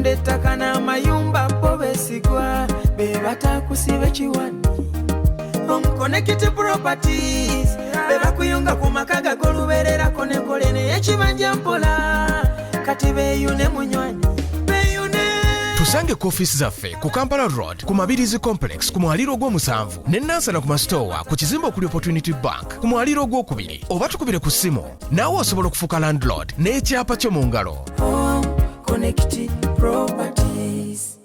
batunda ettaka n'amayumba bo beesigwa be batakusiba kiwani Connected properties be bakuyunga ku makaga golubererako nekole naye ekibanja mpola kati beeyune munywanyi Tusange ku office zaffe ku Kampala Road ku Mabirizi Complex ku mwaliro gw'omusanvu ne Nansana ku Mastowa ku kizimbe okuli Opportunity Bank ku mwaliro gw'okubiri oba tukubire ku ssimu naawe osobola okufuuka landlord n'ekyapa kyo mu ngalo. Connected properties.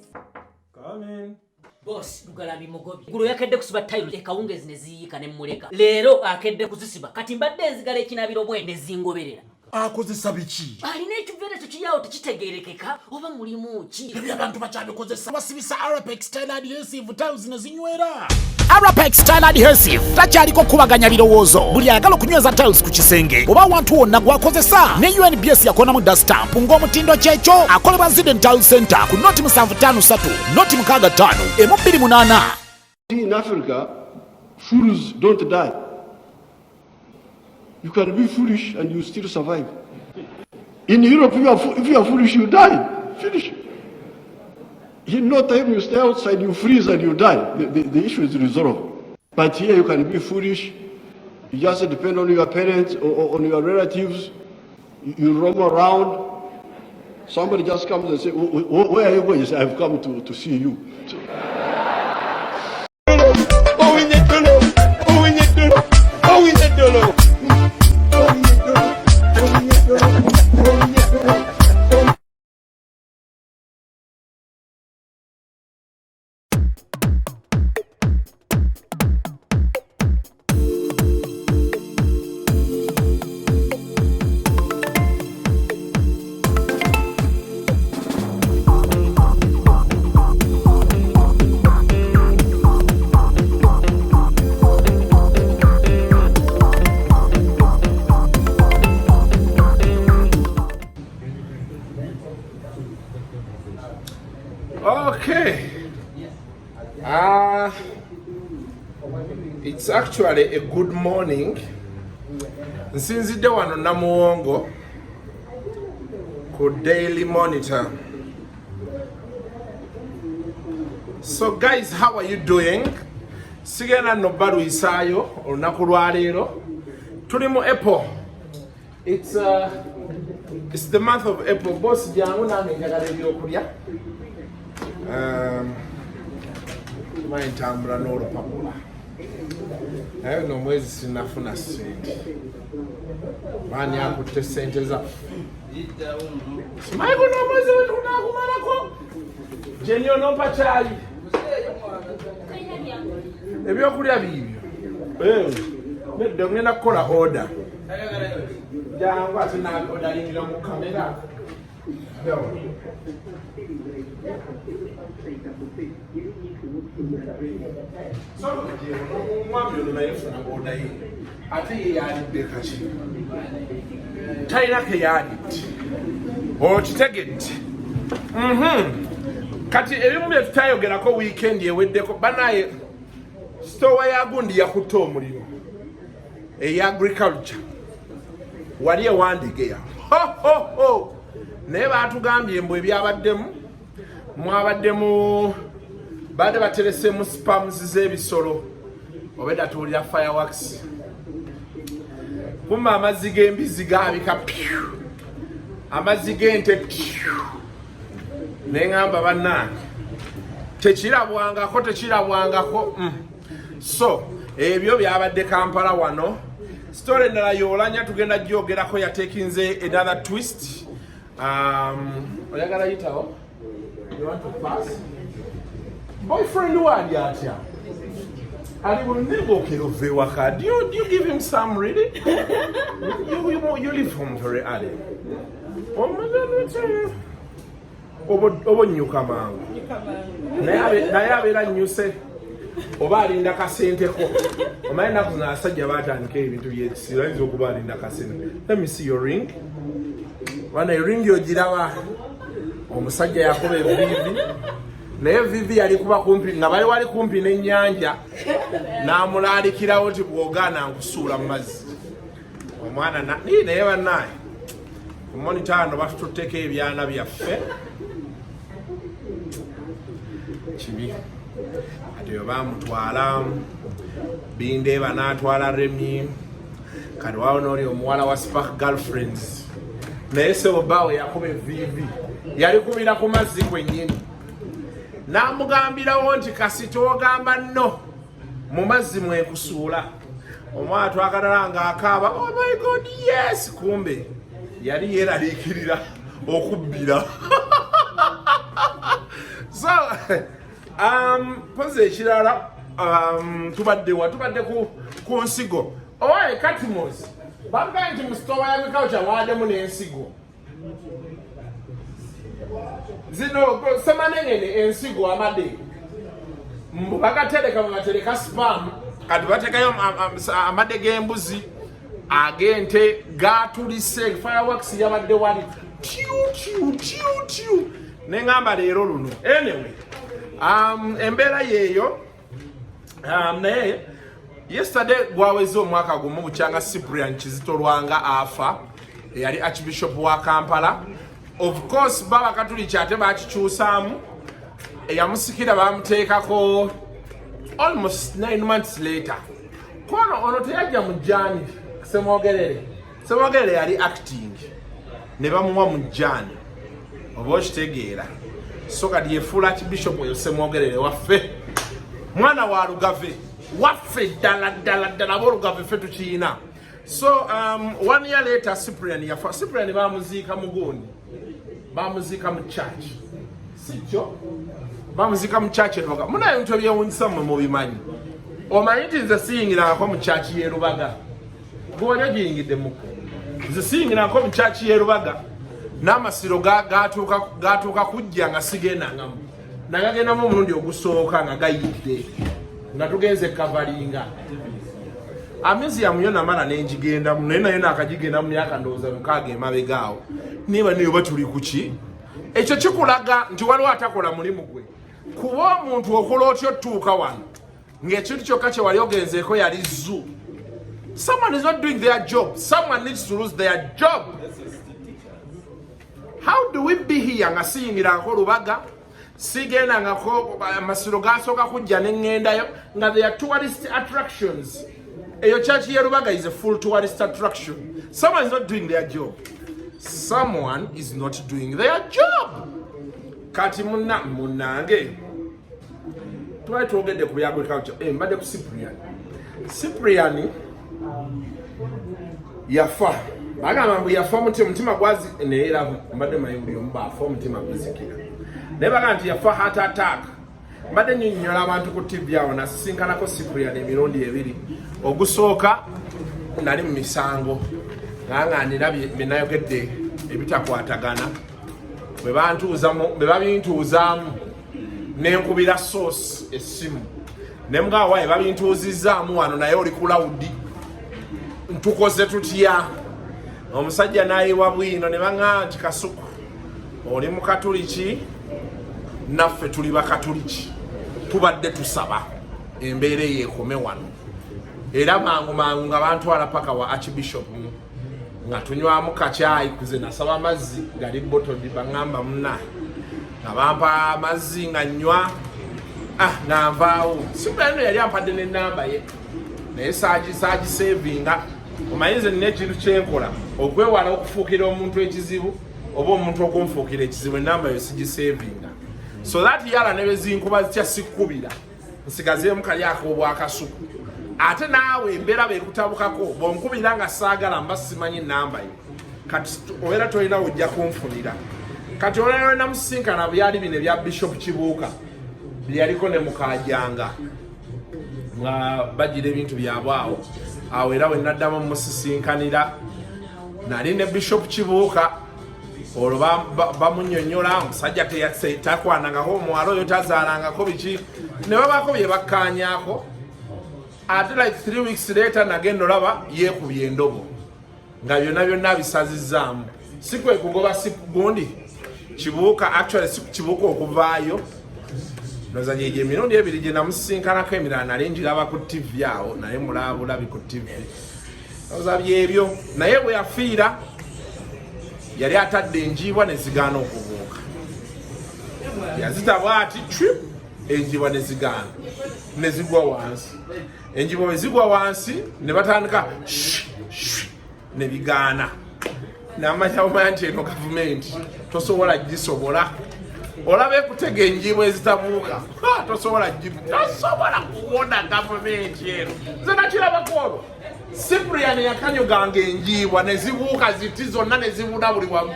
Boss, Lugalabi Mugobi. Gulu yakedde kusiba tayiro ekawungezi ne ziyika ne muleka. Leero akedde kuzisiba. Kati mbadde enzigala ekinabiro bwende zingoberera. Akozesa biki? Alina ekivere tekiyawo tekitegeerekeka oba mulimu ki? Ebyo abantu bakyabikozesa basibisa Arapex Style Adhesive tiles ne zinywera. Arapex Style Adhesive takyaliko kubaganya birowoozo. Buli ayagala okunyweza tiles ku kisenge oba awantu wonna gwakozesa. Ne UNBS yakonamu dust stamp ng'omutindo kyekyo akolebwa Zident Tile Center ku noti 753 noti 65 M28. In Africa, fools don't die. You can be foolish and you still survive. In Europe, if you are foolish, you die. Finish. In no time, you stay outside, you freeze and you die. The issue is resolved. But here, you can be foolish. You just depend on your parents or on your relatives. You roam around. Somebody just comes and says, where are you going? You say, I've come to see you. Okay. It's actually a good morning. Nsinzidde wano Namuwongo ku Daily Monitor. So guys, how are you doing? Sigena no balwisayo olunaku lwa leero. Tuli mu April. It's the month of April. Boss jangu nange njagala ebyokulya. Ntambula n'olupapula naye no mwezi sinafuna sente maani akutte sente zaffe simanyi guno omwezi wetunakumalako gyenyo onompa kyali ebyokulya biibyo nedde ngenda kukola order jangu ate naodalingira mu kamera omwami ono naye funa oda ye ate ye yalidde kaki talina ke yalidde okitegedde kati ebimu bye tutayogerako wiikendi eweddeko banaye sitowa ya gundi yakutta omuliro eya agriculture wali ewandigeya naye baatugambye mbu ebyabaddemu mwabaddemu badde bateresemu spams z'ebisolo obedda tuwulira fireworks kumma amazzi g'embizi gaabika amazzi g'ente neŋŋamba bannange tekirabwangako so ebyo byabadde Kampala wano. Story endala y'olanya tugenda gyogerako yatekinze another twist. Oyagala yitawo? You want to pass? Boyfriend wadi atya? Ali bulunengokero ove waka. Do you give him some really? You leave home very early. Oh my God, obo nyuka mangu. Naye abeera nnyuse oba alinda kasenteko. Omanyi ennaku zino abasajja baatandika ebintu byekisibayinza okuba alinda kasente. Let me see your ring. Wana ring ogiraba omusajja yakuba evivi naye vivi yali kuba kumpi nga bali wali kumpi n'ennyanja n'amulaalikirawo nti bw'ogaana nkusuula mu mazzi omwana naye bannaye ku monita ano batututteko ebyana byaffe kibi ate bamutwala binde banatwala Remi kati wao noli omuwala wa Spark Girlfriends naye sebo bawe yakuba vivi yali kubira ku mazzi kwennyini namugambirawo nti kasito ogamba no mu mazzi mwekusuula omwana twakalala nga akaaba oh my god yes kumbe yali yeraliikirira okubbira so poze ekirala tubadde ku nsigo owaye Katimos bamugaye nti mu sitowa ya agriculture waademu n'ensigo zino semanengene ensigo amade bagatereka mubatereka spam kati batekayo amade g'embuzi agente gatulise fireworks yabadde wali tiu nengamba leero luno anyway embeera yeeyo naye yesterday gwaweze omwaka gumu bukyanga Cyprian Kizito Lwanga afa yali Archbishop wa Kampala. Of course baba katuliki ate bakikyusaamu eyamusikira bamuteekako almost 9 months later kono ono teyajja mu jani Semwogerere yali acting ne bamuwa mu jani oba okitegeera so kati yefuula Archbishop oyo Semwogerere waffe mwana wa Lugave waffe ddala ab'Olugave ffe tukiina. So 1 year later Cyprian yafa. Cyprian bamuziika mugundi bamuziika mu church sikyo bamuziika mu church erubaga munaye ebintu ebyewunyisa mmwe mubimanyi omanyi nti nze siyingirangako mu church y'erubaga gwolya giyingidde muko nze siyingirangako mu church y'erubaga n'amasiro gatuuka kujja nga sigendangamu nagagendamu omulundi ogusooka nga gayidde nga tugenze kavalinga amizi ya muyona mala nenjigendamu naye nakagigenda mu myaka ndowooza mukaaga emabegaawo niba niyo batuli kuki ekyo kikulaga nti waliwo atakola mulimu gwe kuba omuntu okola otyo tuuka wano ng'ekintu kyokka kye wali ogenzeeko yali zu. Someone is not doing their job. Someone needs to lose their job. How do we be here nga siyingirangako Lubaga sigendangako amasiro gasooka kujja n'engendayo nga they are tourist attractions. Eyo church ya Lubaga is a full tourist attraction. Someone is not doing their job. Someone is not doing their job. Kati munange twali twogedde ku bya agriculture mbadde ku Cyprian yafa bagamba mbu yafa mutima gwazi neera mbadde mayumbi ombafa omutima gwizikira naye bagamba nti yafa heart attack. Mbadde nnyonnyola abantu ku TV awo nasisinkanako Cyprian emirundi ebiri. Ogusooka nali mu misango nga nirabye byenayogedde ebitakwatagana bwe babintuuzaamu nenkubira sauce essimu ne mugaawaye babintuuzizaamu wano naye oli ku lawudi ntukoze tutya. Omusajja n'ayiwa bwino ne baŋŋamba nti Kasuku oli mu Katuliki naffe tuli bakatuliki tubadde tusaba embeera yeekome wano era mangu nga bantwala paka wa Archbishop nga tunywamu kacaayi kuze nasaba amazzi gali botodi baŋŋamba munna nga bampa amazzi nga nnywa nga nvaawo. Cyprian yali ampadde n'ennamba ye naye saagisevinga. Omanyize nina ekintu kyenkola okwewala okufuukira omuntu ekizibu oba omuntu okunfuukira ekizibu ennamba yo sigisevinga so that yala ne bezinkuba zitya sikkubira nsigazeemu kalyako obwakasuku ate naawe embeera beekutabukako bwonkubira nga saagala mba simanyi ennamba yo kati obeera tolina ojja kunfunira. Kati olala namusinkana byali bino ebya Bishop Kibuuka byeyaliko ne Mukaajanga nga bagira ebintu byabwe awo era we naddamu musisinkanira nali ne Bishop Kibuuka olwo bamunnyonnyola omusajja takwanangako omuwala oyo tazaalangako biki ne babaako bye bakkaanyaako ate like 3 weeks later nagenda olaba yeekubye endobo nga byonna bisazizaamu. Si kwe kugoba gundi Kibuuka actually si Kibuuka okuvaayo noza nyeje emirundi ebiri gye namusisinkanako emirala nali njiraba ku TV awo naye mulabulabi ku TV noza byebyo naye bwe yafiira yali atadde enjiibwa ne zigaana okubuuka yazita bwati enjibwa ne zigwa wansi. Enjibwa bwe zigwa wansi ne batandika ne bigaana. N'amanya nti eno gavumenti tosobola gisobola. Olabe kutega enjibwa ezitabuuka. Tosobola kuwona gavumenti eno. Nze nakirabako olwo. Cyprian yakanyoganga enjibwa ne zibuuka ziti zonna ne zibuna buli wamu.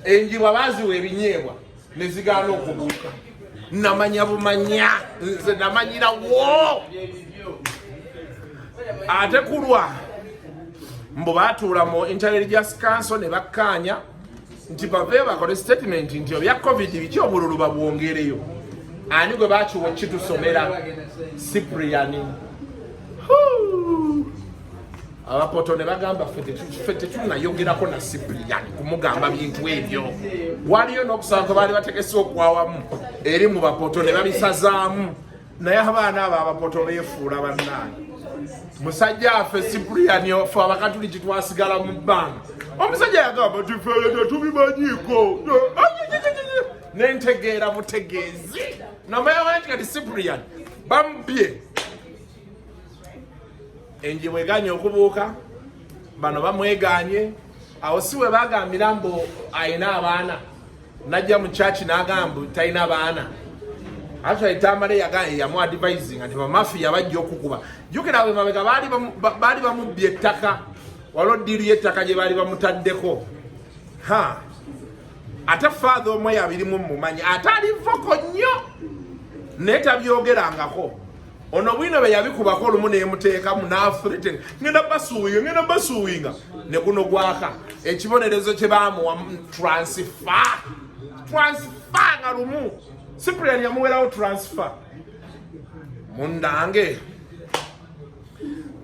Enjibwa baziwa ebinyeebwa ne zigaana okubuuka. Namanya bumanya. Nze namanyira wo. Ate kulwa mbo batuula mu Intelligence Council ne bakkaanya nti bave bakole statement nti ebya COVID biki obululu babwongereyo. Ani gwe bakiwa kitusomera Cyprian. Abapoto ne bagamba fete tunayogerako na Cyprian kumugamba bintu ebyo. Waliyo n'okusanga baali bategese okwawamu eri mu bapoto ne babisazaamu. Naye abaana abo abapoto beefuula bannaani. Musajja afe Cyprian ofe abakatuliki twasigala mu bbanga. Omusajja yagamba tifeere tetubimanyiiko. Nentegeera butegeezi. Namanya nti kati Cyprian bamubye. Enjibwa eganye okubuuka. Bano bamweganye. Awo si we bagambira mbu ayina abaana. Najja mu church n'agamba talina baana. Actually Tamale yamu advising nti bamafiya bajja okukuba. Jukira we mabega baali bamubye ettaka. Waliwo ddiiri y'ettaka gye baali bamutaddeko. Ate father omwe yabirimu mumanyi. Ate alivoko nnyo. Naye tabyogerangako. Ono bwino be yabikubako olumu neemuteekamu n'afulete. Ngenda basuuyinga. Ne guno gwaka. Ekibonerezo kye baamuwa transfer nga lumu. Cyprian yamuwerawo transfer. Mundange.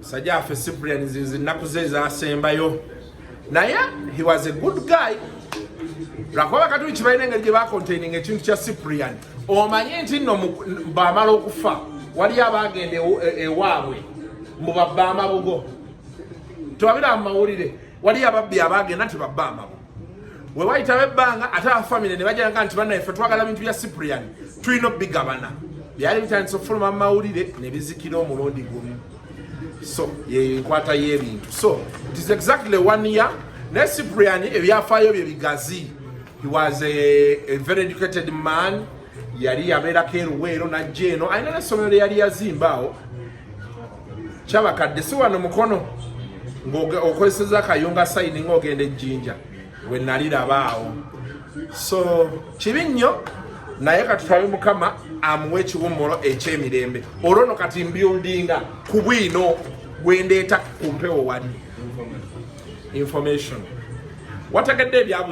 Sajja afe Cyprian zinnaku ze zaasembayo. Naye he was a good guy. Lwakuba bakatuliki balina engeri gye bacontaining ekintu kya Cyprian. Omanye nti nno baamala okufa. Wali abagenda ewaabwe mbu babba amabugo. Tewabira mu mawulire. Wali ababbi abagenda nti babba amabugo. We wayitawo ebbanga ate abafamile ne bajjanga nti bannaffe twagala bintu bya Cyprian tulina obigabana. Byali bitandise okufuluma mu mawulire ne bizikira omulundi gumu. So yenkwata y'ebintu. So it is exactly 1 year. Ne Cyprian ebyafaayo bye bigazi. He was a very educated man. Yali yabeerako eruweero najja eno alina n'essomero yali yazimbaawo kyabakadde si wano mukono ng'okozeseza akayunga sayini ng'ogenda ejjinja we nalirabaawo. So kibi nnyo naye katutabe Mukama amuwe ekiwummulo eky'emirembe. Olwo no kati mbuildinga ku bwino gwendeeta ku mpewo wali information. Wategedde ebya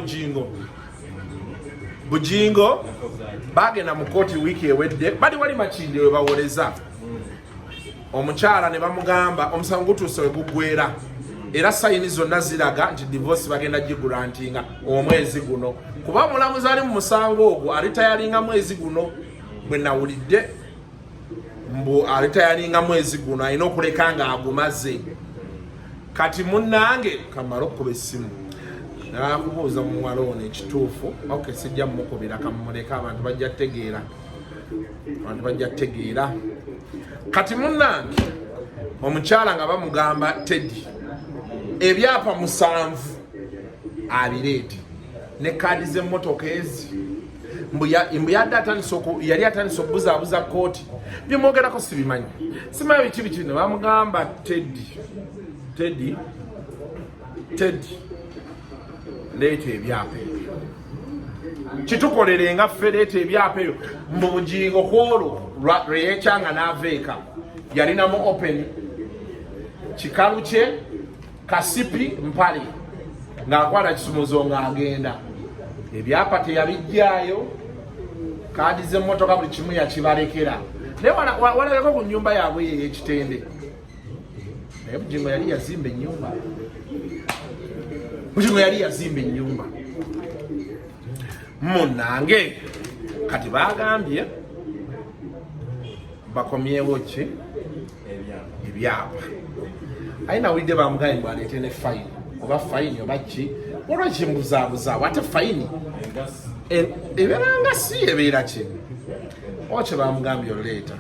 Bujingo bagenda mu kooti wiiki ewedde bali wali Makindye we bawoleza omukyala ne bamugamba omusango gutuuse we guggwera era sayini zonna ziraga nti divorce bagenda gigurantinga omwezi guno kuba omulamuzi ali mu musango ogwo alitayalinga mwezi guno bwe nawulidde mbu alitayalinga mwezi guno alina okuleka nga agumaze. Kati munnange kamala okukuba essimu nakubuuza mu muwala ono ekituufu. Okay, sijja mukubira kamuleka abantu bajja tegeera. Kati munnange omukyala nga bamugamba Teddy ebyapa 7 abireete ne kaadi z'emmotoka ezi mbu yali atandise okubuzaabuza kooti byemwogerako sibimanyi simanyi biki biki ne bamugamba Teddy leeta ebyapa kitukolere nga ffe leeta ebyapa eyo mu Bujingo kwolwo lweyekyanga n'aveeka yalinamu open kikalu kye kasipi mpale ng'akwata kisumuzo ng'agenda. Ebyapa teyabijjaayo kaadi z'emmotoka buli kimu yakibalekera naye walabeko ku nnyumba yaabwe ey'ekitende. Naye Bujingo yali yazimba ennyumba. Munnange kati bagambye bakomyewo ki ebyapa. Ayina wulidde bamugambye mbu aleete ne fayini oba fayini oba ki olwaki mbuzaabuza ate fayini ebeera nga si ebeera ki oche bamugambye oleeta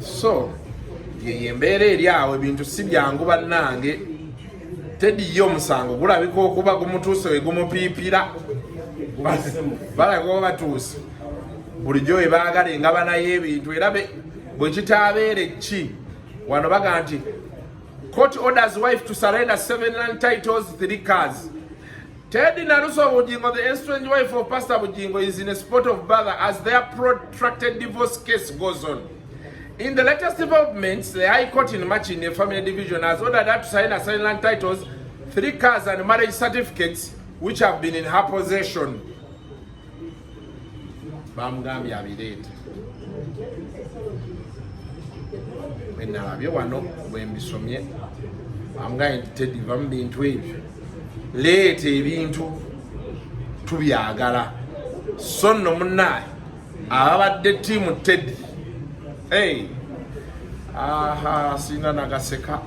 so yembeera eri awo ebintu si byangu bannange tediyo omusango gulabika okuba gumutuuse we gumupiipira balagoo batuuse bulijjo we baagala engabana y'ebintu era bwe kitaabeere ki wano baga nti court orders wife to surrender 7 land titles 3 cars. Teddy Naruso Bujingo, the estranged wife of Pastor Bujingo, is in a spot of bother as their protracted divorce case goes on. In the latest developments, the High Court in Machine Family Division has ordered her to sign assigned land titles, 3 cars and marriage certificates which have been in her possession. Bamgambi abirete. Benalabye wano bwembisomye. Bamgambi Teddy bambintu ebyo. Leeta ebintu tubyagala. So nno munnaye abadde ttiimu Teddy. Hey, aha, singa nagaseka.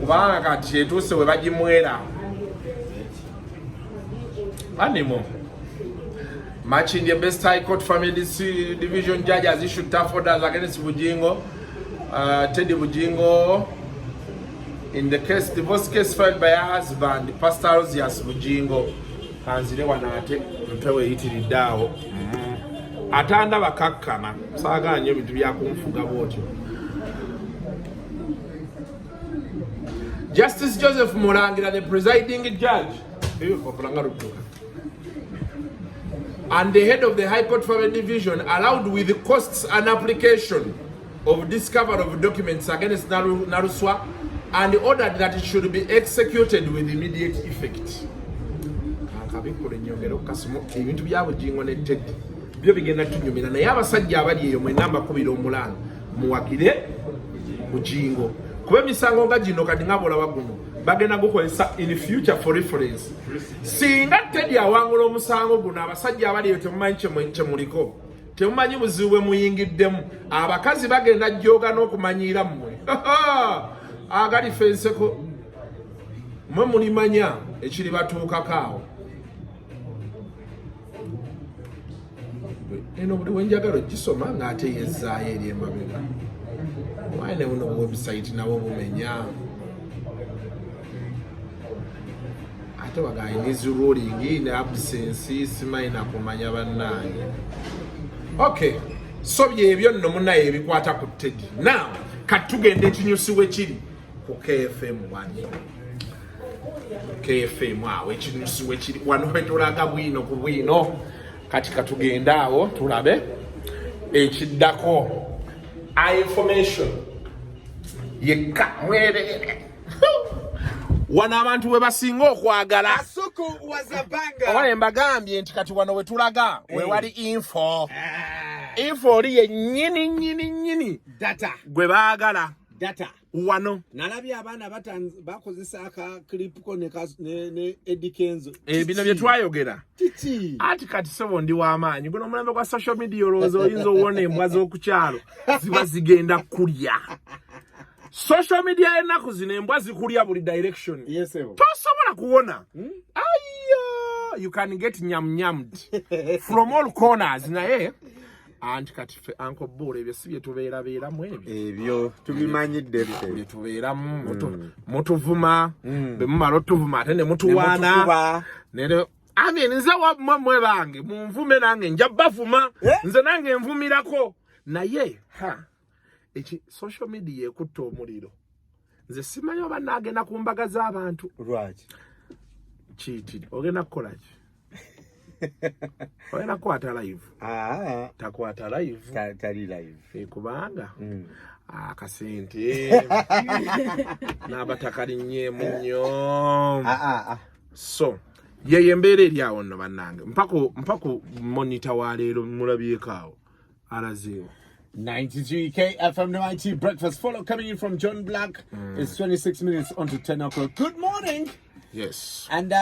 Kubanga kati etuuse we bagimwera. Animo. Matching the best High Court Family Division judge has issued tough orders against Bujingo, Teddy Bujingo, in the case, divorce case filed by her husband, Pastor Ozias Bujingo. Kanzire wanate, mpewe itiridde awo. Atanda bakakkana saaganye ebintu byakunfuga bwotyo. Justice Joseph Murangira, the presiding judge, and the head of the High Court Family Division, allowed with the costs and application of discovery of documents against Naruswa and ordered that it should be executed with immediate effect. Ebintu bya Bujingo ne Teddy byo bigenda tunyumira naye abasajja abali eyo mwe namba 2 omulanga muwakire Bujingo kuba emisango nga gino kati ngabola waguno bagenda gukozesa in future for reference. Singa Teddy awangula omusango guno abasajja abali eyo temumanyi kye muliko, temumanyi buzibu bwe muyingiddemu, abakazi bagenda jjoga n'okumanyira mmwe agali fenseko mwe mulimanya ekiri batuukako awo. Eno buli wenjagala gisoma ng'ate yezzaayo eri emabega. Mwane buno website nabo bumenya. Ate wagaine is ruling in absence simaina kumanya bannaye. Okay. So byebyo nno munnaye ebikwata ku Teddy. Now, katugende ekinyusi we kiri ku KFM 1. KFM awo ekinyusi we kiri wano petulaga bwino ku bwino. Kati katugenda awo tulabe ekiddako information yekka mwere wana abantu we basinga okwagala. Kasuku was a banger. Owa mbagambye nti kati wano we tulaga we wali info info oli nyini data gwe baagala data wano. Nalabye abaana bakozesa aka clip ko ne Edikenzo Bino bye twayogera titi ati kati sobo ndi w'amaanyi guno omulembe gwa social media olowooza oyinza owona embwa z'okukyalo ziba zigenda kulya. Social media ennaku zino embwa zikulya buli direction. Yes, tosobola kuwona. You can get nyamnyammed from all corners naye anti kati fe Uncle Bull ebyo si bye tubeeramu ebyo tubimanyidde bye tubeeramu mutuvuma be mumala otuvuma ate ne mutuwaana nero nze wamwe bange munvume nange nja bafuma nze nange nvumirako naye eki social media ekutta omuliro nze simanyi oba naagenda ku mbaga z'abantu lwaki kiitiri ogenda kukola ki oyina kukwata live takwata live tali live kubanga akasente n'abatakalinnyeemu nnyo so ye embeera eri awo nno bannange mpaka monita wa leero mulabyeko awo alazeewo 93 KFM 90 breakfast follow coming in from John Black. It's 26 minutes onto 10 o'clock. Good morning. Yes. And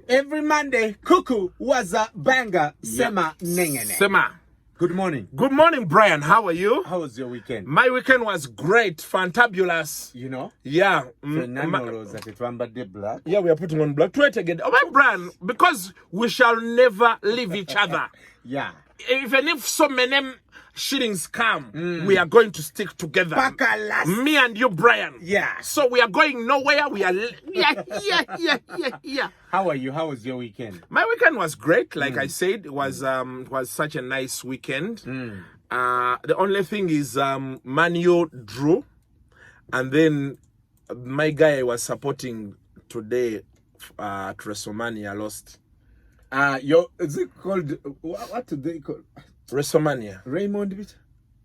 every Monday, Kuku was a banger. Sema Nengene. Sema. Good morning. Good morning, Brian. How are you? How was your weekend? My weekend was great, fantabulous. You know? Yeah. Yeah, we are putting on black. Try again. Oh, my Brian, because we shall never leave each other. Yeah. Even if so many shillings come, we are going to stick together. Me and you, Brian. Yeah. So we are going nowhere. We are yeah. How are you? How was your weekend? My weekend was great. Like I said, it was such a nice weekend. The only thing is Manu drew, and then my guy I was supporting today at WrestleMania lost. Is it called what do they call WrestleMania? Raymond beat?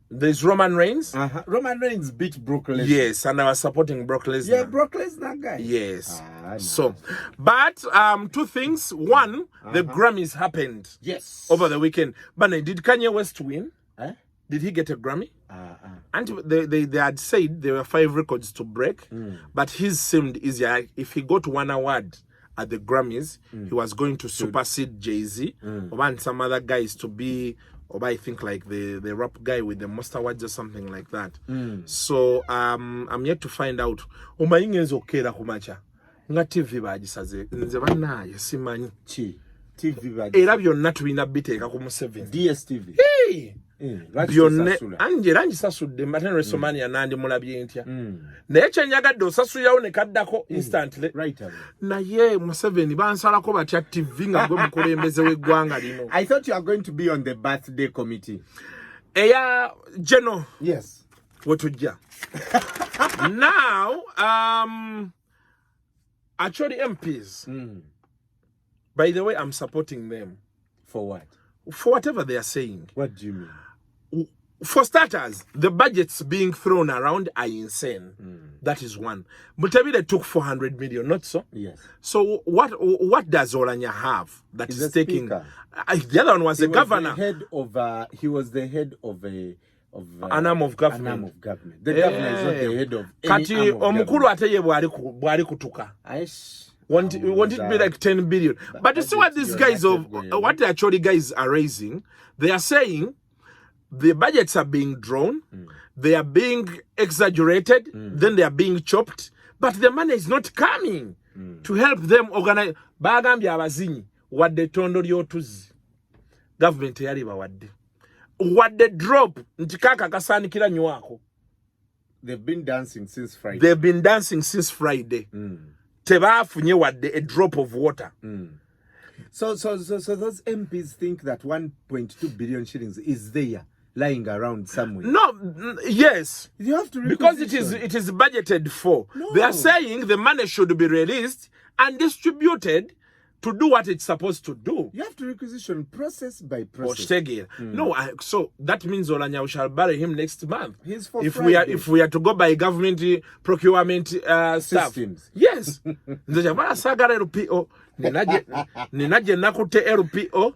There's Roman Reigns. Roman Reigns beat Brock Lesnar. Yes, and I was supporting Brock Lesnar. Yeah, Brock Lesnar guy. Yes. No. So, but two things. One, the Grammys happened. Yes. Over the weekend. But did Kanye West win? Did he get a Grammy? And they had said there were 5 records to break, but his seemed easier. If he got 1 award at the Grammys, he was going to supersede Jay-Z or some other guys to be, or I think like the rap guy with the most awards or something like that. So I'm yet to find out. Umayingenzo okera kumacha. Nga TV bagisaze. Nze banaye simanyi. TV bagisaze. Era byonna tubina biteeka ku 7. DSTV. Hey! Byonne Angela ngisasudde matene WrestleMania nandi mulabye ntya naye kyenyagadde osasulirawo ne kaddako instantly naye Museveni bansalako batya TV nga gwe mukulembeze w'eggwanga lino. I thought you are going to be on the birthday committee. Eya Geno. Yes. Wetujja. Now actually MPs. By the way, I'm supporting them. For what? For whatever they are saying. What do you mean? For starters, the budgets being thrown around are insane. That is one. Mutavile took 400 million, not so? Yes. So what does Olanya have that is taking? The other one was the governor. He was the head of an arm of government. An arm of government. The governor is not the head of any arm of government. Want it to be like 10 billion. But you see what these guys what the actually guys are raising? They are saying the budgets are being drawn, they are being exaggerated, then they are being chopped, but the money is not coming to help them organize. Bagambye abazinyi wadde tondo lyotuzi. Government yali bawadde. Wadde drop nti kaka kasaanikira nywako. They've been dancing since Friday. Tebafunye wadde a drop of water. So those MPs think that 1.2 billion shillings is there lying around somewhere. No, yes. You have to because it is budgeted for. No. They are saying the money should be released and distributed to do what it's supposed to do. You have to requisition process by process. No, so that means Olanya we shall bury him next month. He's for if Friday. we are to go by government procurement systems. Stuff. Yes. Nzajabala sagara LPO. Ninaje nakute LPO.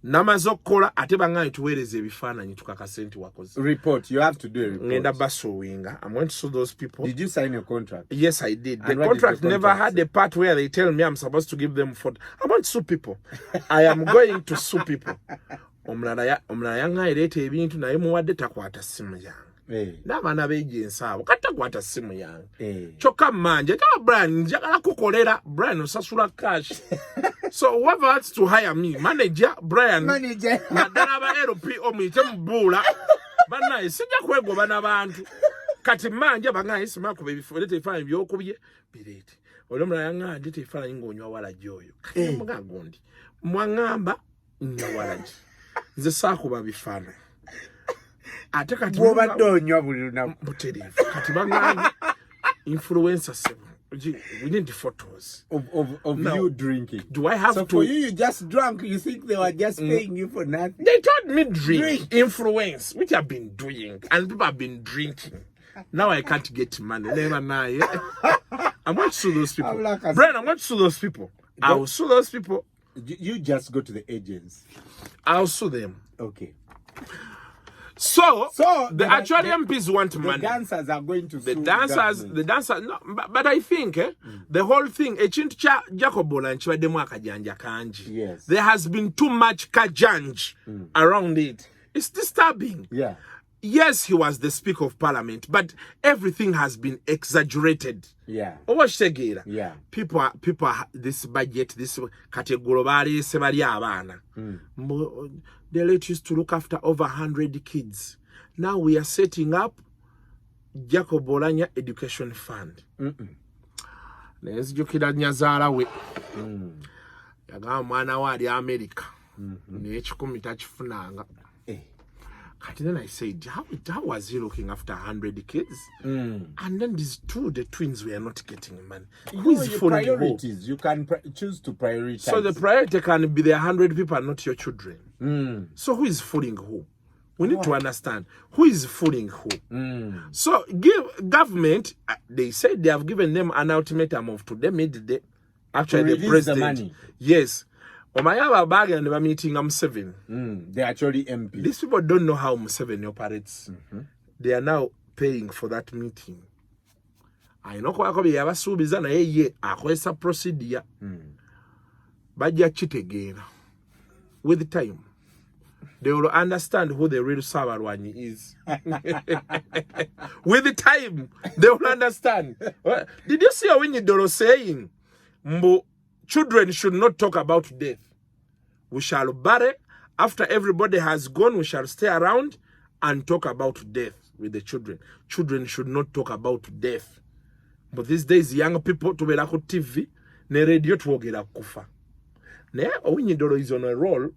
Namazokola ate bangaye tuwereze ebifaananyi tukakasenti wakoze. Report. You have to do a report. Ngenda basowinga. I'm going to sue those people. Did you sign a contract? Yes, I did. The contract never had a part where they tell me I'm supposed to give them food. I want to sue people. I am going to sue people. Omulala yanga erete ebintu naye muwadde takwata simu yange. N'abaana b'ejensi abo katakwata simu yange. Kyokka manje kama Brian njagala kukolera Brian osasula cash. So whoever wants to hire me, manager Brian. Naddala aba LPO muyite mubuula. Bannaye sijja kwegoba n'abantu. Kati manje bangaye sima kuba ebifo ebifaananyi by'okubye bireete. Oli omulala yaŋŋambye ebifaananyi ng'onywa walagi oyo. Muga gundi. Mwaŋŋamba nnywa walagi. Nze saakuba bifaananyi. Ate kati bw'obadde onywa buli lunaku. Butereevu. Kati baŋŋambye influencer seven. We need the photos of now, you drinking. Do I have so to? For you just drank. You think they were just paying you for nothing? They told me drink. Influence, which I've been doing, and people have been drinking. Now I can't get money. Never mind. I'm going to sue those people. Brian, I'm going to sue those people. I will sue those people. You just go to the agents. I'll sue them. Okay. So the actual MPs want money. The dancers are going to the dancers. No, but I think the whole thing. Yes. There has been too much kajanj around it. It's disturbing. Yeah. Yes, he was the Speaker of Parliament, but everything has been exaggerated. Yeah. Yeah. People, this budget, this category, they let us to look after over 100 kids. Now we are setting up Jacob Bolanya Education Fund. Let's jukira nyazaala we. Yaga mwana wa ali America. N'ekikumi takifunanga. Then I said, how was he looking after 100 kids? And then the twins were not getting money. Who is funding priorities? Who? You can choose to prioritize. So the priority can be the 100 people, not your children. So who is fooling who? We need to understand who is fooling who. So government, they said they have given them an ultimatum of today midday. Actually, the president. The money. Yes. Omayaba bag and they meeting M7. They're actually MP. These people don't know how M7 operates. They are now paying for that meeting. I know kwa kobe yabasubiza na yeye akwesa procedure. Baja cheat again. With time, they will understand who the real Sabarwani is. With the time, they will understand. Did you see Winnie Doro saying, children should not talk about death. We shall bury. After everybody has gone, we shall stay around and talk about death with the children. Children should not talk about death. But these days, young people, to be like TV, ne radio to wogera kufa. Ne Winnie Doro is on a roll.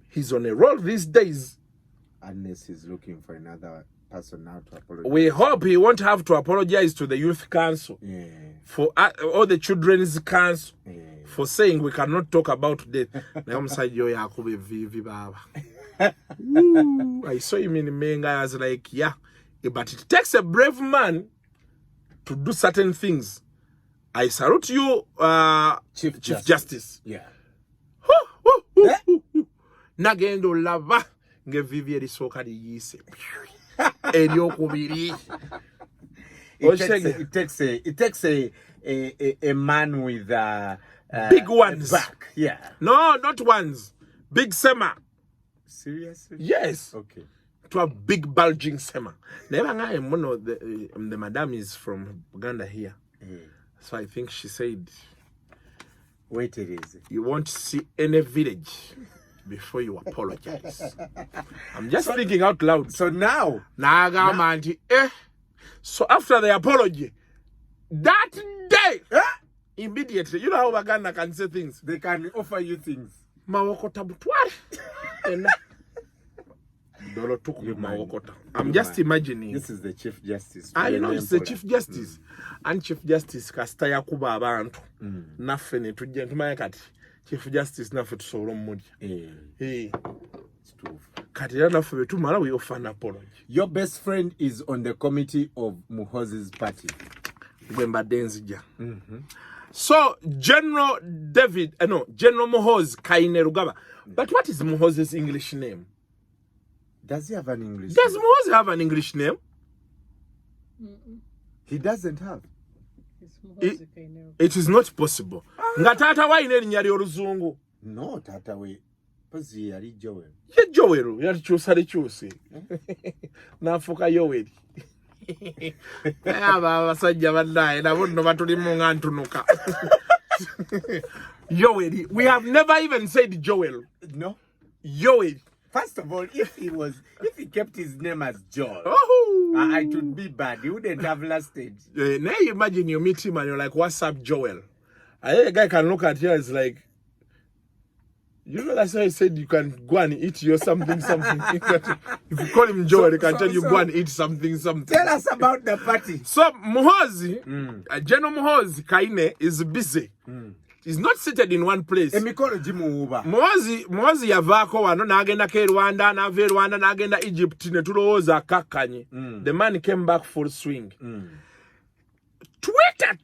He's on a roll these days. Unless he's looking for another person now to apologize. We hope he won't have to apologize to the youth council. For all the children's council. For saying we cannot talk about death. I saw him in Menga. I was like, yeah. But it takes a brave man to do certain things. I salute you, Chief Justice. Yeah. Nagendo lava nge vivye lisoka liyise eryokubiri. It takes a man with big ones back. Yeah. No, not ones. Big sema. Seriously? Yes. Okay. To a big bulging sema. Never nga mono the madam is from Uganda here. So I think she said, wait it is. You won't see any village before you apologize. I'm just thinking out loud. So now, so after the apology, that day, immediately, you know how Waganda can say things. They can offer you things. I'm just imagining. This is the Chief Justice. I know it's the Chief Justice. And Chief Justice Kastaya Kuba Abantu. Nafene to gentleman kat. Chief Justice nafe to solo mudi. Katira nafe to mara we offer an apology. Your best friend is on the committee of Muhoozi's party. Remember Denzija. So General Muhoozi Kaine Rugaba. But what is Muhoozi's English name? Does he have an English name? Does Muhoozi have an English name? He doesn't have. It is not possible. Nga tata wa ine linya lyo luzungu. No, tata we. Pozi yali Joel. Ye Joel yali chusa lichuse. Nafuka Yoweri. Aba basajja bandaye nabo nno batuli mu ngantunuka. Yoweri. We have never even said Joel. No. Yoweri. First of all, if he kept his name as Joel, it would be bad. He wouldn't have lasted. Now you imagine you meet him and you're like, what's up, Joel? A guy can look at you as like, you know, that's why I said you can go and eat your something. If you call him Joel, he can tell you go and eat something. Tell us about the party. So Muhoozi, General Muhoozi Kaine is busy. He's not seated in one place. Muhoozi yavako wano nagenda ke Rwanda, nave Rwanda nagenda Egypt ne tulowooza kakkanye. The man came back full swing. Twitter.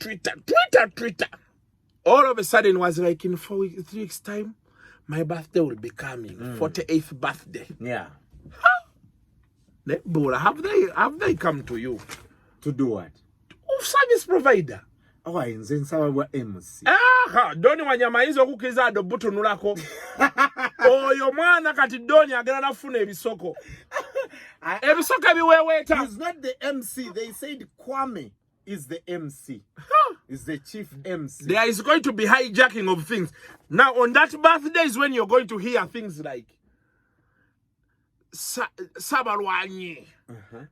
All of a sudden was like in 3 weeks time, my birthday will be coming. 48th birthday. Yeah. Have they come to you? To do what? Service provider. Oh, nze nsawa wa MC. Doni wanyama hizo kukiza do butunulako. Oyo mwana kati Doni agenda nafuna ebisoko. Ebisoko ebiweweeta. He's not the MC. They said Kwame is the MC. Is the chief MC. There is going to be hijacking of things. Now, on that birthday is when you're going to hear things like Sabarwanye,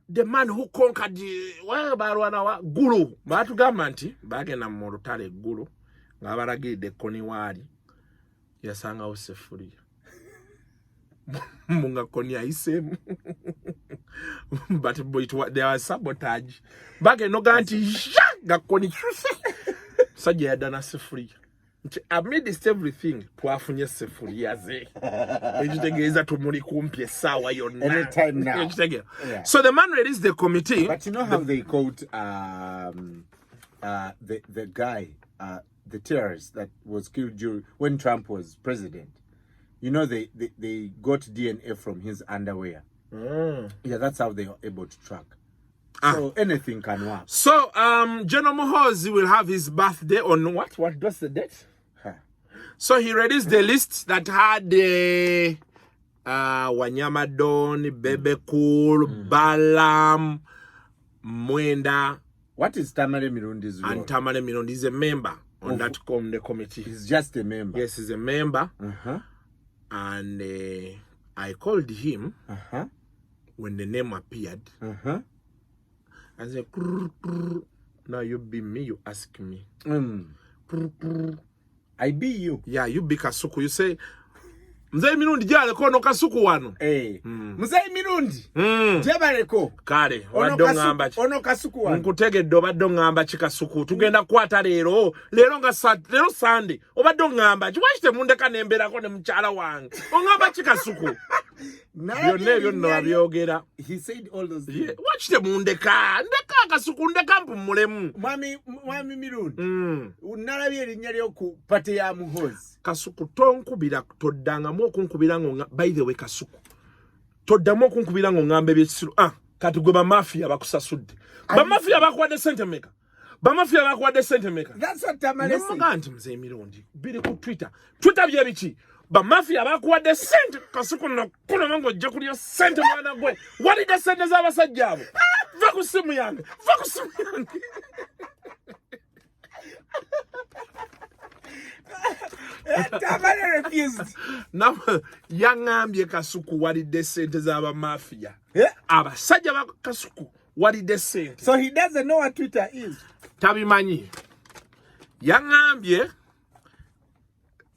the man who conquered Guru. Batu gamanti, bagena morutale Guru, ngabaragi de koniwari, yasanga usefuri. Munga konya isem. But there was sabotage. Bage no ganti, gakoni Saja dana sefuri. Amidst everything, twafunye sefuria ze. Ejitegeza tumuli kumpye sawa yonna. Anytime now. Yeah. So the man released the committee. But you know how they called the guy, the terrorist that was killed when Trump was president. You know they got DNA from his underwear. Yeah, that's how they were able to track. So anything can work. So General Muhoozi will have his birthday on what? What's the date? So he released the list that had Wanyama Don, Bebe Cool, Balam, Mwenda. What is Tamale Mirundi's role? And Tamale Mirundi is a member on the committee. He's just a member. Yes, he's a member. And I called him when the name appeared. I said, now you be me, you ask me. I be you. Yeah, you be Kasuku. You say, Mzee Mirundi jale kono Kasuku wano. Mzee Mirundi. Jebareko. Kare, wadongamba. Ono Kasuku wano. Nkutege do badongamba chikasuku. Tugenda kwata lero. Lero Sunday. Obadongamba. Wachite munde kanembera kone mchala wangu. Ongamba chikasuku. He said all those things. Watch the Mundeka. Ndeka Kasuku ndeka mpumulemu. Mwami Mirundi. Unalabye erinnya lyoku pate ya Muhoozi. Kasuku tonkubira todanga mo kunkubira ngo by the way Kasuku. Todamo kunkubira ngo ngambe byesiru. Kati gwe ba mafia bakusasudde. Ba mafia bakwade sente meka. Ba mafia bakwade sente meka. That's what Tamale said. Nganti Mzee Mirundi. Biri ku Twitter. Twitter bye biki? Ba mafia bakwade sente Kasuku no kuna mango je kuli sente mwana gwe. Wali de sente za basajja abo. Va ku simu yange. Tamale refused. Now, yangambye Kasuku wali de sente za ba mafia. Abasajja ba Kasuku wali de sente. So he doesn't know what Twitter is. Tabimanyi. Yangambye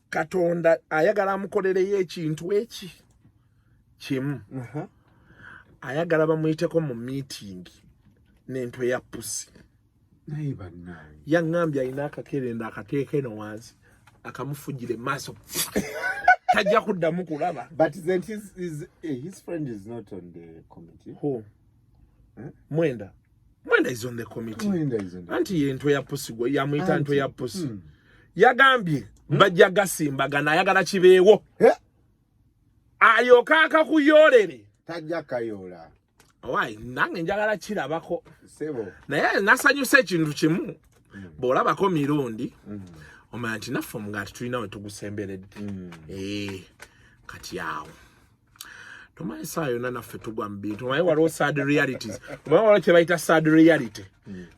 Katonda ayagala mukolere ekintu eki kimu. Ayagala bamuyiteko mu meeting n'entwe ya pusi. Yangambye ayina akakerenda akateeka eno wansi akamufujire maaso. Tajja kuddamu kulaba. But then his friend is not on the committee. Who? Mwenda. Mwenda is on the committee. Anti ye ntwe ya pusi gwe yamuyita ntwe ya pusi. Yagambye bajja gasimbagana ayagala kibeewo. Ayoka akakuyolere. Tajja kayola. Why? Nange njagala kirabako. Sebo. Naye nasanyusa ekintu kimu. Bw'olabako Mirundi. Omanya nti naffe omugati tulina we tugusemberedde. Kati awo. Tomanyi saa yonna naffe tugwa mu bintu. Tomanyi waliwo sad realities. Tomanyi waliwo kye bayita sad reality.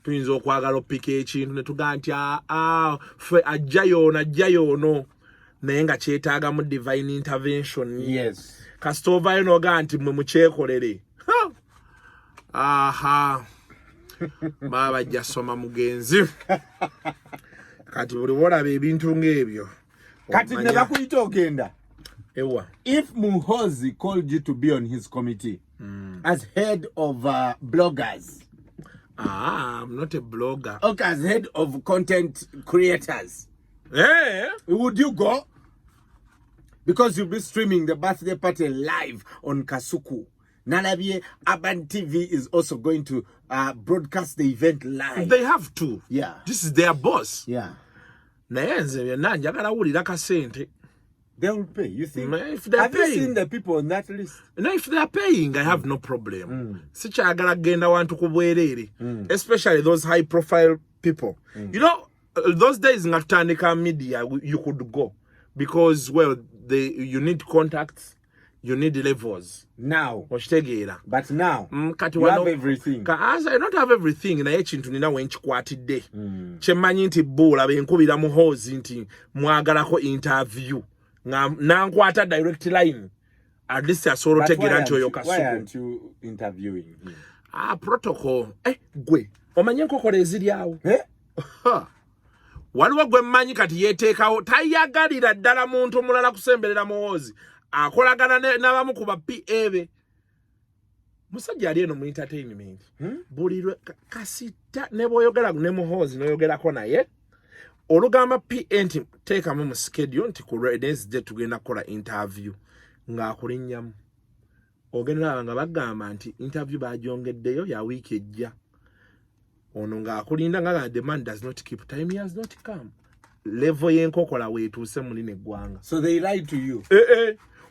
Tuyinza okwagala opika ekintu ne tugaa nti ffe ajja yoono. Naye nga kyetaaga mu divine intervention. Yes. Kasita ovaayo n'ogaa nti mmwe mukyekolere. Baba bajja soma mugenzi. Kati buli wolaba ebintu ng'ebyo. Kati ne bakuyita ogenda. Ewa. If Muhoozi called you to be on his committee as head of bloggers. I'm not a blogger. Okay, as head of content creators. Would you go? Because you'll be streaming the birthday party live on Kasuku. Nalabye Urban TV is also going to broadcast the event live. They have to. Yeah. This is their boss. Yeah. Nayenze nanjagala wulira kasente. They will pay. You think? If they're have paying, you seen the people on that list? No, if they're paying, I have no problem. Sikyagala genda wantu kubwerere. Especially those high profile people. You know, those days nga tutandika media, you could go. because well you need contacts, you need levels now. But now you have everything. As I don't have everything na ekintu nina wenchikwatidde. Chemanyi nti bula benkubira Muhoozi nti mwagalako interview. Nankwata direct line. At least asoro tegera nti oyo Kasuku. Why aren't you interviewing him? Protocol. Gwe. Omanye nkokola eziri awo. Waliwo gwe mmanyi kati yeteekawo tayagalira ddala muntu mulala kusemberera Muhoozi. Akolagana n'abamu ku ba PA. Musajja ali eno mu entertainment. Bulirwe kasita ne boyogera ne Muhoozi noyogerako naye. Olugamba PA nti teekamu mu schedule nti ku Wednesday tugenda kola interview. Ng'akulinnyamu. Ogenda nga bagamba nti interview bagyongeddeyo ya week ejja. Ono ng'akulinda nga the man does not keep time, he has not come. Level yenkokola weetuuse muli neggwanga. So they lied to you?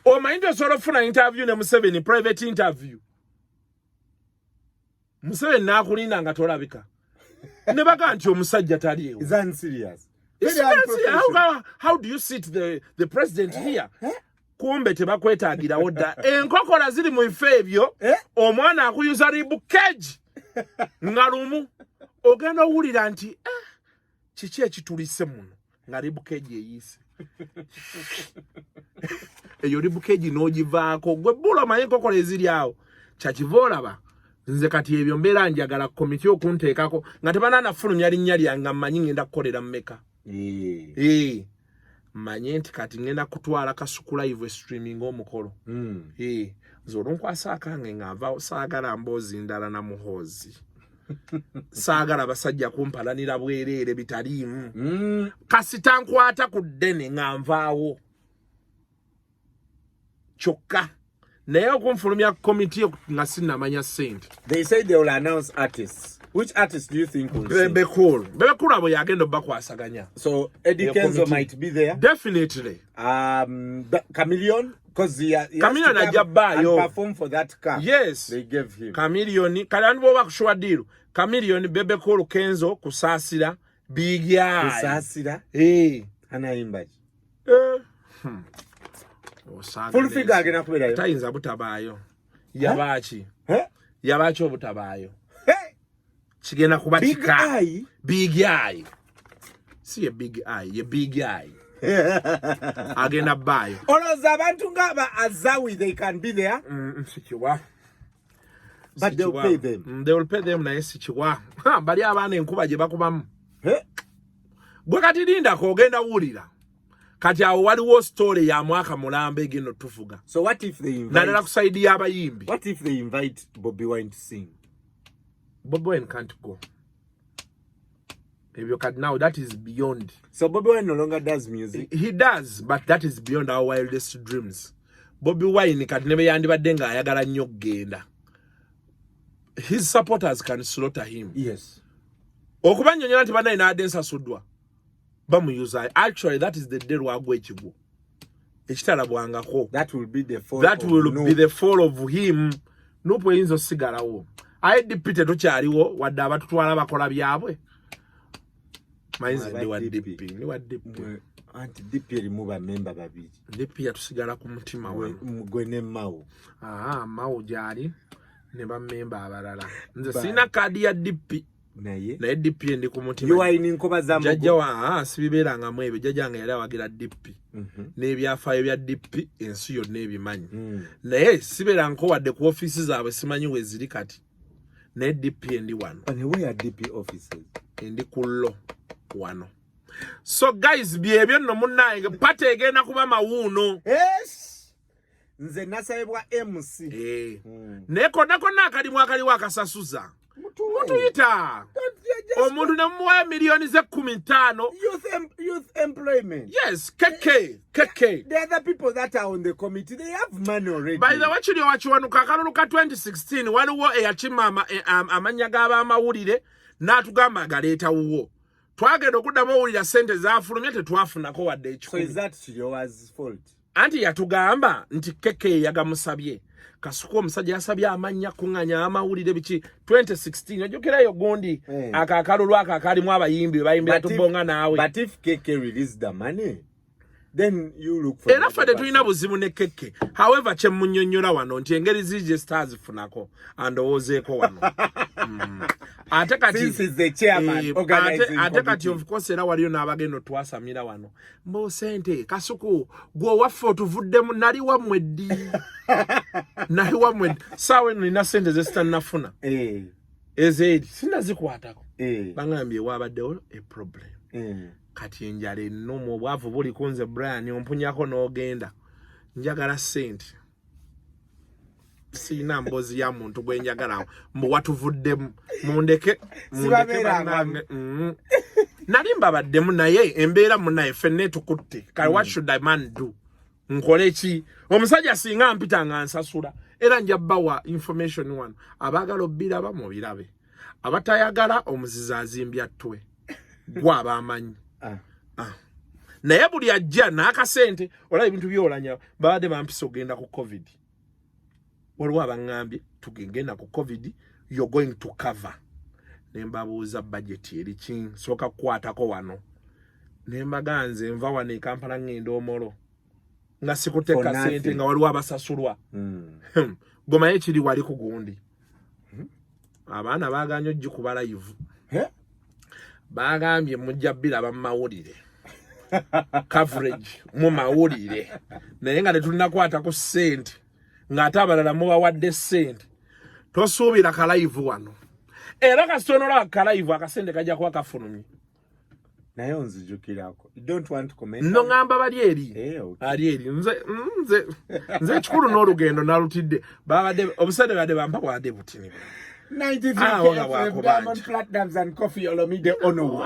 Omanyi osobola ofuna interview ne Museveni, private interview. Museveni n'akulinda nga tolabika. Ne baga nti omusajja taliiwo. Is that serious? How do you sit the president here? Kumbe tebakwetaagirawo dda. Enkokola ziri mu bifo ebyo, omwana akuyuza ribukeji nga lumu. Ogenda owulira nti kiki ekitulise muno nga ribukeji eyiise. Eyo ribukeji n'ogivaako gwe bula omanyi enkokola eziri awo kyakiva olaba. Nze kati ebyo mbeera njagala komiti okunteekako nga tebananafulumya linnya lyange mmanyi ngenda kukolera mmeka. Manye nti kati ngenda kutwala Kasuku live streaming omukolo. Nze olunkwasa akange nga nvaawo saagala mboozi ndala na Muhoozi. Saagala basajja kumpalanira bwereere bitaliimu. Kasita nkwata ku ddene nga nvaawo. Kyokka. Naye okunfulumya komiti nga sinnamanya ssente. They say they will announce artists. Which artist do you think will sing? Bebe Cool abo yagenda bakwasaganya. So Eddie Kenzo might be there. Definitely. Chameleon, because he has Chameleon to come and perform for that car. Yes. They gave him. Chameleon, kalani bo bakushwa deal. Chameleon, Bebe Cool, Kenzo, kusasira, big eye. Kusasira? Anaimbaji. Full figure agena kubera yo. Tayinza butabayo. Yabachi. Yabachi obutabayo. Kigenda kuba kika. Big eye. See a big eye, a big eye. Agenda bayo. Oloza abantu ngaba azawi, they can be there. Sikiwa. But they'll pay them. They will pay them na sikiwa. Bali abana enkuba gye bakubamu. Gwe kati linda ko ogenda wulira. Kati awo waliwo story ya mwaka mulambe gino tufuga. So what if they invite? Nalala kusaidia abayimbi. What if they invite Bobby Wine to sing? Bobby Wine can't go. If you can now, that is beyond. So Bobby Wine no longer does music? He does, but that is beyond our wildest dreams. Bobby Wine kati nebe yandibadde nga ayagala nnyo kugenda. His supporters can slaughter him. Yes. Okubanyonyola nti banayi n'adensa suddwa. Bamuyuza. Actually, that is the day lwagwa ekigwo. Ekitalabwangako. That will be the fall. That will be the fall of him. Nupo eyinza osigalawo. IDP tetukyaliwo wadde abatutwala bakola byabwe. Mayinza ndi wa DP. Ni wa DP. Anti DP erimu bamemba babiri. DP yatusigala ku mutima wano. Mugwe ne Mao. Mao gyali ne bamemba abalala. Nze sina kadi ya DP. Naye DP ndi ku mutima. Yuwaini nkoba za mbugo. Jajja wa sibibeeranga mu ebyo. Jajja nga yali awagira DP. N'ebyafaayo bya DP ensi yonna ebimanyi. Naye sibeeranga wadde ku ofiisi zaabwe simanyi we ziri kati. Ne DP ndi wano. And where are DP officers? Ndi kullo wano. So guys, byebyo nno munnaye pate egenda kuba mawuuno. Yes. Nze nasabibwa MC. Ne konna akalimu akasasuza. Mutuyita. Omuntu ne muwa milioni ze 15. Youth employment. Yes, KK. The other people that are on the committee, they have money already. By the way, chiri wachiwanuka akalulu ka 2016 waliwo eyakima amanya g'abamawulire n'atugamba agaleeta wuwo. Twagenda okuddamu owulira ssente zaafulumye tetwafunako wadde ekikumi. So is that Chiryowa's fault? Anti yatugamba nti KK yagamusabye. Kasuku omusajja yasabye amanya kuŋŋanya amawulire biki 2016 ojokerayo gundi akakalulu akalimu abayimbi bayimbira tubonga naawe. But if KK released the money, then you look for era fede tulina buzibu ne keke however kye munnyonnyola wano nti engeri zije stars funako andowoozeeko wano ate kati this is the chairman organizing ate kati of course era waliyo n'abagendo twasamira wano mbo sente Kasuku gwe waffe otuvuddemu nali wammwe ddi nali wammwe saawe nina sente zesitanafuna ezedi sinazikwatako bangambye wabaddewo a problem kati enjala ennumu obwavu buli kunze Brian ompunyako n'ogenda njagala sente sina mbozi ya muntu gwe njagala mbu watuvuddemu mundeke nali mbabaddemu naye embeera munaye ffenna tukutte kale what should I man do nkole ki omusajja singa mpita nga nsasula era njabbawa information wano abaagala obbiraba mubirabe abatayagala omuziza azimbya ttwe gwaba amanyi naye buli ajja n'akasente olaba ebintu byolanya babadde bampisa ogenda ku covid waliwo abangambye tugenda ku covid you're going to cover nembabuuza budget eri ki sooka kukwatako wano nembaganze nva wano Kampala ngenda omolo nga sikuteka sente nga waliwo abasasulwa gomaye kiri wali ku gundi abaana baganya ojjikuba live bagambye mujja biraba mu mawulire coverage mu mawulire naye nga tetulinakwata ku sente ng'ate abalala mubawadde sente tosuubira kalaivu wano era kasitonola kalaivu akasente kajja kuba kafulumye naye onzijukirako you don't want to comment no ngamba bali eri ali eri nze kikulu n'olugendo nalutidde babadde obusade badde bampa bwadde butini 93 Diamond Platinums and Coffee Olomide Ono.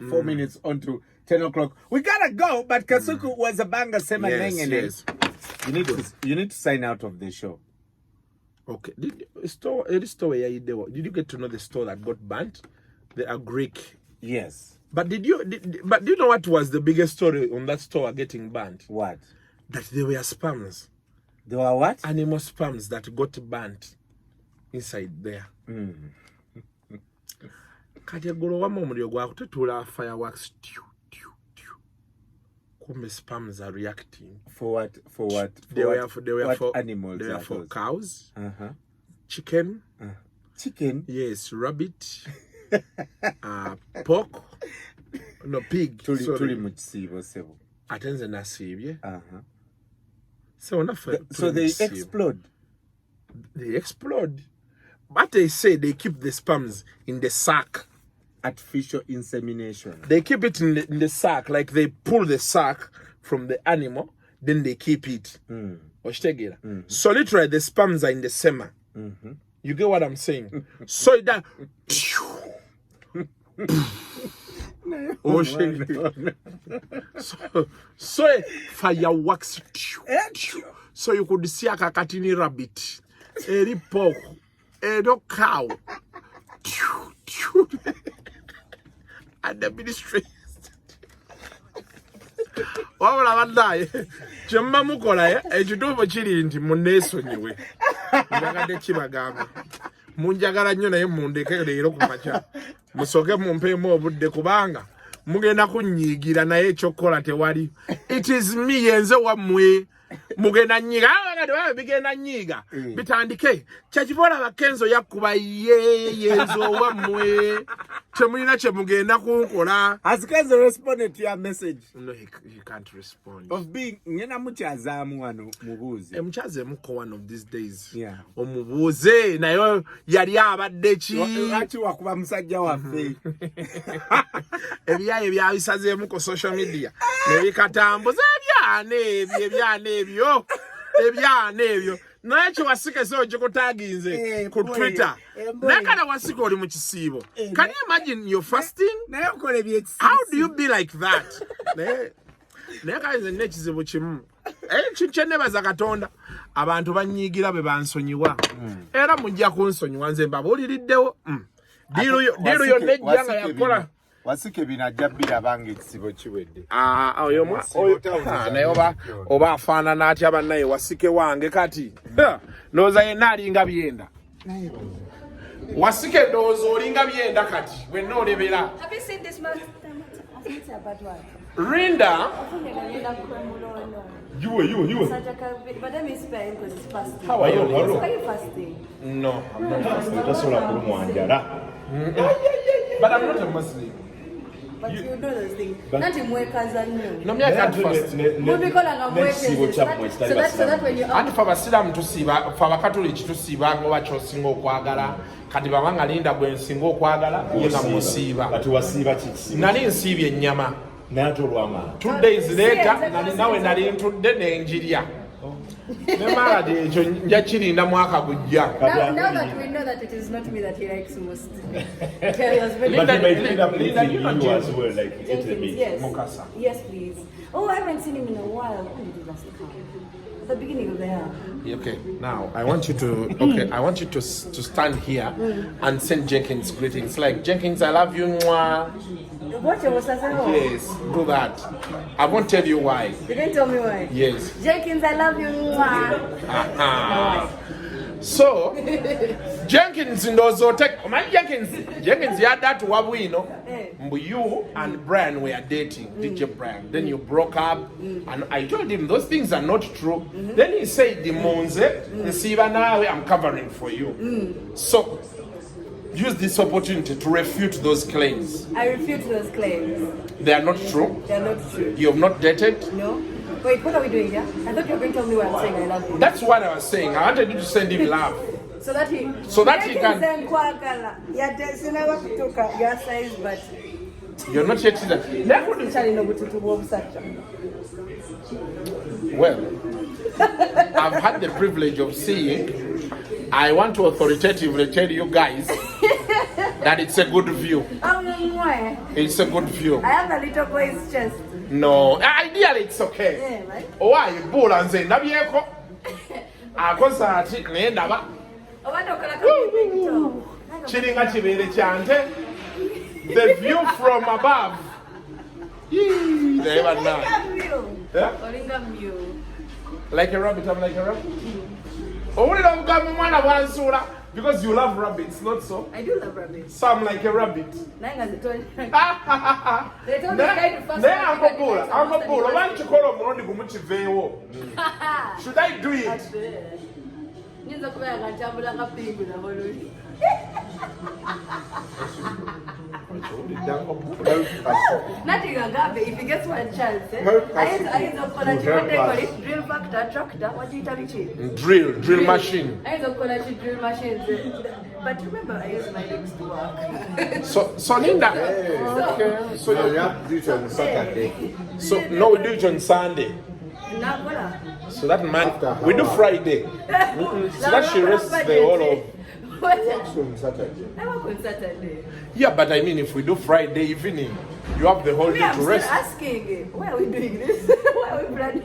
4 minutes on to 10 o'clock. We gotta go, but Kasuku was a banger. Yes. You need to sign out of the show. Okay. Did you get to know the store that got banned? The Greek. Yes. But do you know what was the biggest story on that store getting banned? What? That there were spams. There were what? Animal spams that got banned inside there. Kati eggulo wamma omuliro gwakututula fireworks. Kumbe spams are reacting. For what? They were for animals. They were for cows, chicken. Chicken? Yes, rabbit, pork. No, pig. Tuli mukisiibo sebo. Atenze nasiibye. So they explode. They explode. But they say they keep the sperms in the sack. Artificial insemination. They keep it in the sack, like they pull the sack from the animal, then they keep it. So literally the sperms are in the semen. You get what I'm saying? So that so fireworks. So you could see a kakatini rabbit, a pork, a cow, and the ministry. Wabula bandaye kyemma mukola ekituufu kiri nti muneesonyiwe njagadde kibagamba munjagala nnyo naye mundeke leero ku makya musoke mumpeemu obudde kubanga mugenda kunnyiigira naye ekyokukola tewali. It is me yenze wammwe mugenda nnyiiga abagade bigenda nnyiiga bitandike kyakibola bakenzo yakkuba yenzo wammwe temulina kye mugenda kunkola. Has Kenzo responded to your message? No, he can't respond. Of being ngena mukyazaamu wano Muhoozi. Mukyaze muko one of these days. Yeah. Omubuuze naye yali abadde ki? Lwaki wakuba musajja waffe? Ebyaye byabisazeemu ku social media. Ne bikatambuza ebyana ebyo. Naye kiwasike so kikutaginze ku Twitter. Nakala wasike oli mu kisiibo. Can you imagine you're fasting? Naye okole byekisiibo. How do you be like that? Naye kale nekizibu kimu. Kyenebaza Katonda abantu banyiigira be bansonyiwa. Era mujja kunsonyiwa nze mbabuuliriddewo. Diiru yo nejja nga yakola. Wasike binajja birabanga ekisibo kiwedde. Oyo naye oba afaanana atya bannaye wasike wange kati. Ndowooza yenna alinga byenda. Wasike ndowooza olinga byenda kati wenna olebera. Have you seen this man? It's a bad one. Rinda. You. But let me spare because it's fasting. How are you? Are you fasting? No, I'm not fasting. That's all I'm But I'm not a Muslim. But you know those things. Not in Mwekazanyo. No, me I can't fast. So that when you And for Abasilamu tusiba, for Abakatoliki tusiba ngoba kyosinga okwagala. Kati babanga Linda bwe nsinga okwagala yenga musiba. Kati wasiba kiki? Nali nsiibye ennyama. 2 days later, nawe nali ntudde n'enjirya. Nemala ekyo nja kirinda mwaka gujja. Now that we know that it is not me that he likes most. Yes, please. Oh, I haven't seen him in a while. When did he last come? At the beginning of the year. Okay, now I want you to stand here and send Jenkins greetings. Like, Jenkins, I love you. Mwah. What was that? Yes, do that. I won't tell you why. You didn't tell me why. Yes. Jenkins, I love you. So, Jenkins knows Jenkins had that wabwino. You and Brian were dating, DJ Brian. Then you broke up, and I told him those things are not true. Then he said, I'm covering for you. So, use this opportunity to refute those claims. I refute those claims. They are not true. They are not true. You have not dated? No. Wait, what are we doing here? I thought you were going to tell me what I'm saying. I love you. That's what I was saying. I wanted you to send him love. So that he can. Your size, but you're not yet that. Well, I've had the privilege of seeing. I want to authoritatively tell you guys that it's a good view. It's a good view. I have a little boy's chest. No, ideally it's okay. Yeah, right? Why you bull and say Nabieko? I was at it, Naba. The view from above. Never know. Like a rabbit, I'm like a rabbit. Only don't come one of one soda because you love rabbits, not so? I do love rabbits. So I'm like a rabbit. They told me I'm a bull. I want to call him Murundi Gumuchi Veo. Should I do it? Nothing agape. If he gets one chance, I drill factor, tractor. What do you tell me? Drill machine. I drill machines. But remember, I use my legs to work. So Linda. Okay. So you have to do it on Saturday. So no, we do it on Sunday. So that man, we do Friday. So that she rests the whole of. On Saturday. I work on Saturday. Yeah, but I mean, if we do Friday evening, you have the whole day to rest. I'm still asking, why are we doing this? Why are we planning?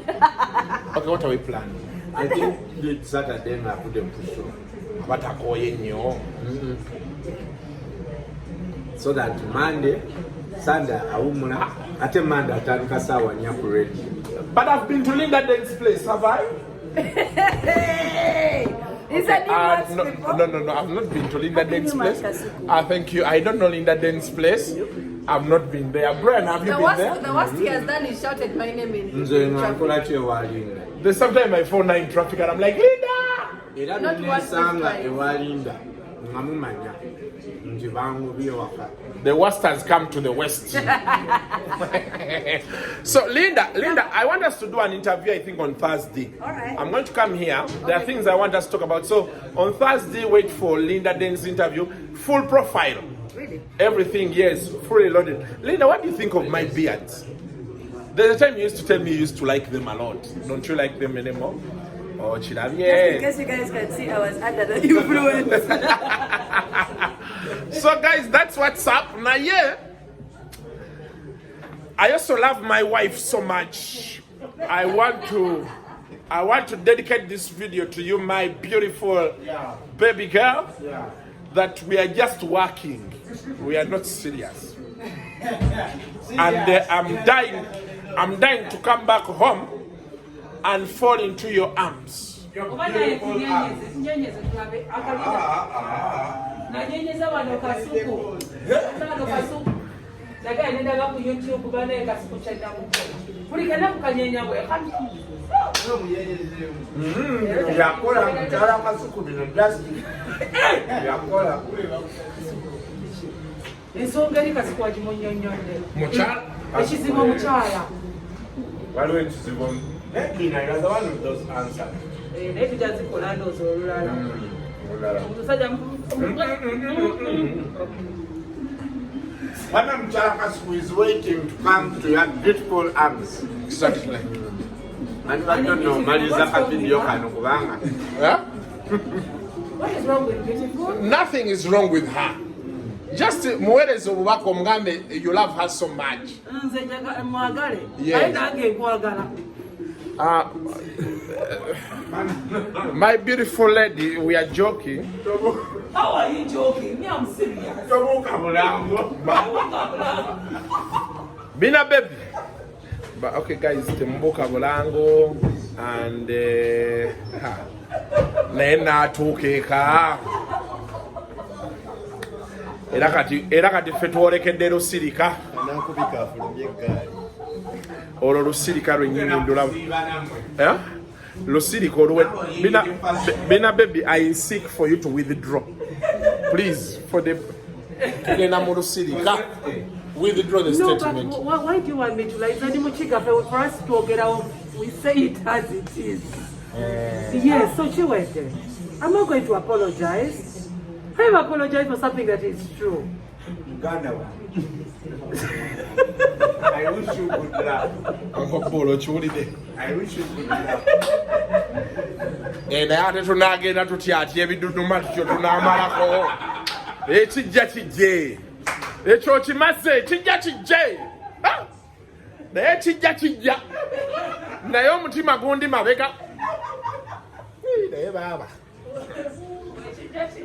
Okay, what are we planning? I think do it Saturday and I put them push on. What are going on? So that Monday, Sunday, I at a Monday, Tankasawa, Nyaku ready. But I've been to Linda Den's place, have I? Is that no, I've not been to Linda Den's place. Thank you. I don't know Linda Den's place. I've not been there. Brian, have you been there? The worst he has done is shouted my name in traffic. There's sometimes my phone in traffic and I'm like, Linda! Not The worst has come to the west. So Linda, I want us to do an interview, I think, on Thursday. All right. I'm going to come here. There are things I want us to talk about. So on Thursday, wait for Linda Den's interview. Full profile. Really? Everything, yes, fully loaded. Linda, what do you think of my beards? There's a time you used to tell me you used to like them a lot. Don't you like them anymore? Oh, Chidam, yeah. Just in case you guys can see, I was under the influence. So guys, that's what's up. Now yeah, I also love my wife so much. I want to dedicate this video to you, my beautiful baby girl. That we are just working. We are not serious. And I'm dying to come back home and fall into your arms. Your beautiful arms. Naga nenda ku YouTube bane Kasuku channel mu. Kulikana kukanyenya bwe kati. Yakola mtala Kasuku bino just. Yakola. Ensonga eri Kasuku agimunyonyonde. Muchala. Ekizibu muchala. Waliwo ekizibu. Maybe another one of those answers. Naye tujazikola ndoozi olulala. Omusajja Madam Kasuku is waiting to come to your beautiful arms. Exactly. And I don't know, Mariza video kano kubanga. Yeah? What is wrong with beautiful? Nothing is wrong with her. Just muweereza obubaka omugambe you love her so much. Nze mwagale. Yes. Aye nange nkwagala. My beautiful lady, we are joking. How are you joking? Me, I'm serious. Bina baby. But okay guys, Temboka Bolango and Nena Tukeka. Era kati fetwolekedde Lusirika. Olwo Lusirika lwennyini ndulamu. Lusirika olwe Bina baby, I seek for you to withdraw. Please, for the tugenda mu Lusirika. Withdraw the statement. No, but why do you want me to lie? For us to get out, we say it as it is. Yes, so Chiwete, I'm not going to apologize. I have apologized for something that is true. I wish you good luck. I wish you good luck. And I don't know again to chat. You do too much. You don't know. It's a ekyo kimase kijja kijje naye kijja naye omutima gundi mabega naye baaba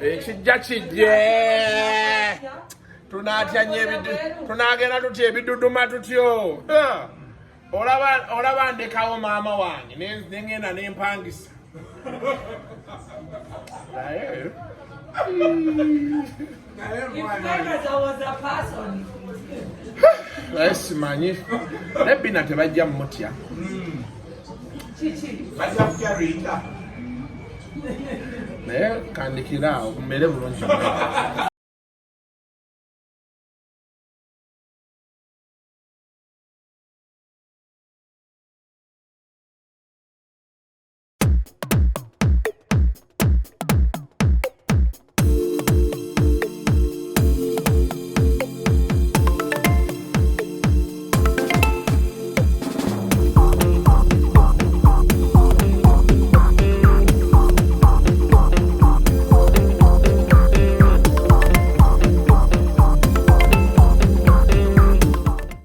ekijja kijje tunagenda tutya ebiduduma tutyo olaba ndekawo maama wange nengenda nempangisa naye simanyi naye Bina tebajja mutya naye kandikira awo mmere bulungi